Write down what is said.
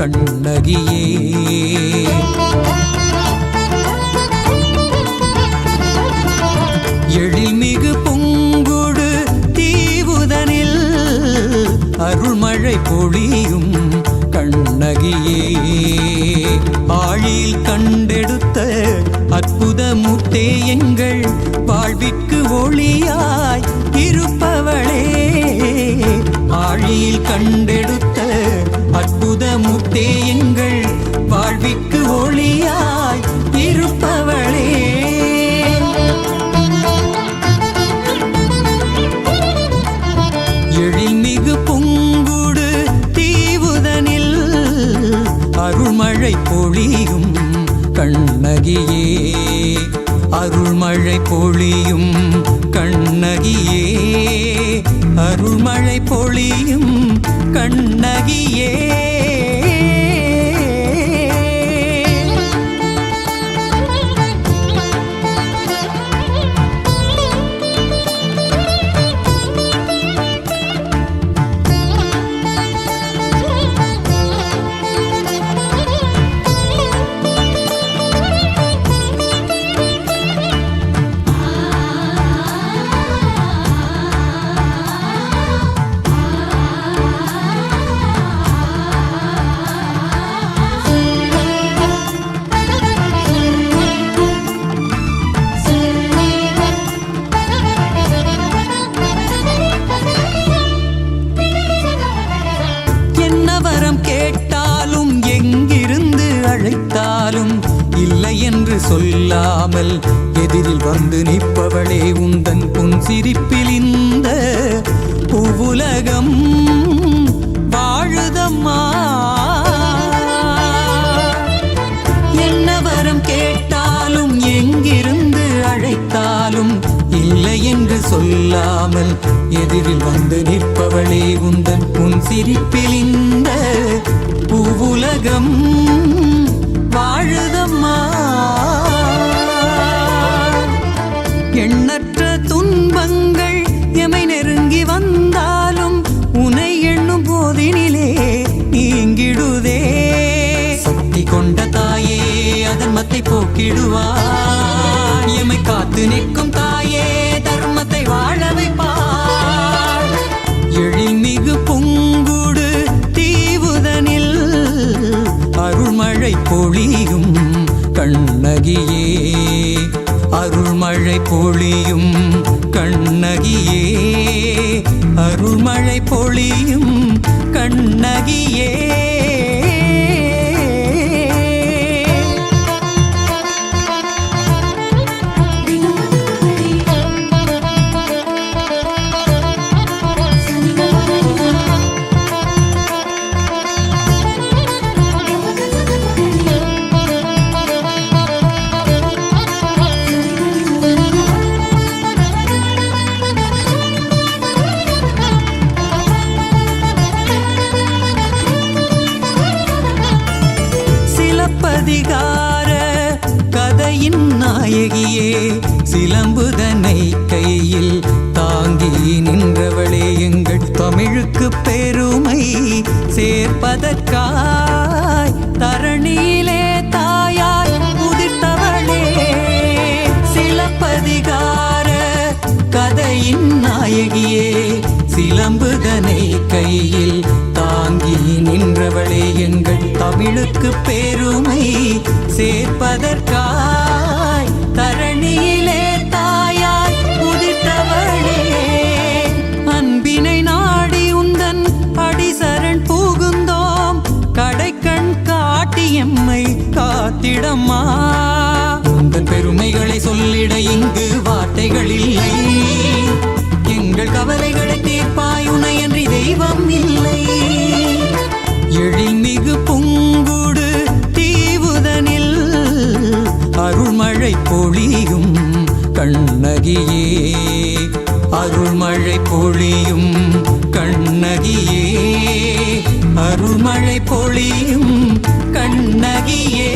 கண்ணகியே. எழில்மிகு பூங்குடு தீவுதனில் அருள்மழை பொழியும் கண்ணகியே. ஆழியில் கண்டெடுத்த அற்புத முத்தே எங்கள் வாழ்விற்கு ஒளியாய் இருப்பவளே. ஆழியில் கண்டெடுத்த அற்புத முத்தே எங்கள் வாழ்விற்கு ஒளியாய் இருப்பவளே. எழில்மிகு பூங்குடு தீவுதனில் அருள்மழை பொழியும் கண்ணகியே. அருள்மழை பொழியும் கண்ணகியே. அருள்மழை பொழியும் கண்ணகியே. கேட்டாலும் எங்கிருந்து அழைத்தாலும் இல்லை என்று சொல்லாமல் எதிரில் வந்து நிற்பவளே. உந்தன் பொன் சிரிப்பில் இந்த பூவுலகம் வாழுதம்மா. என்ன வரம் கேட்டாலும் எங்கிருந்து அழைத்தாலும் இல்லை என்று சொல்லாமல் எதிரில் வந்து நிற்பவளே. உந்தன் உன் சிரிப்பில் இந்த பூவுலகம் வாழுதம்மா. எண்ணற்ற துன்பங்கள் எமை நெருங்கி வந்தாலும் உனை எண்ணும் போதினிலே நீங்கிடுதே. சக்தி கொண்ட தாயே அதர்மத்தை போக்கிடுவார். எமை காத்து நிற்கும் தாயே தர்மத்தை வாழ வைப்பார். எழில்மிகு பொங்குடு தீவுதனில் அருள்மழை பொழியும் கண்ணகியே. அருள்மழை பொழியும் கண்ணகியே. அருள்மழை பொழியும் கண்ணகியே. சிலப்பதிகார கதையின் நாயகியே. சிலம்புதனை கையில் தாங்கி நின்றவளே. எங்கள் தமிழுக்கு பெருமை சேர்ப்பதற்காய் தரணியிலே தாயாய் உதிர்த்தவளே. சிலப்பதிகார கதையின் நாயகியே. சிலம்புதனை கையில் தாங்கி நின்றவளே. எங்கள் தமிழுக்கு பெருமை சேர்ப்பதற்காய் தரணியிலே தாயாய் உதிர்த்தவளே. அன்பினை நாடி உந்தன் அடிசரண் புகுந்தோம். கடைக்கண் காட்டி எம்மை காத்திடம்மா. உந்தன் பெருமைகளை சொல்லிட இங்கு வார்த்தைகள் இல்லை. எங்கள் கவலைகளை தீர்ப்பாய் உனையன்றி தெய்வம் இல்லை. எழில்மிகு பொங்குடு தீவுதனில் அருள்மழை பொழியும் கண்ணகியே. அருள்மழை பொழியும் கண்ணகியே. அருள்மழை பொழியும் கண்ணகியே.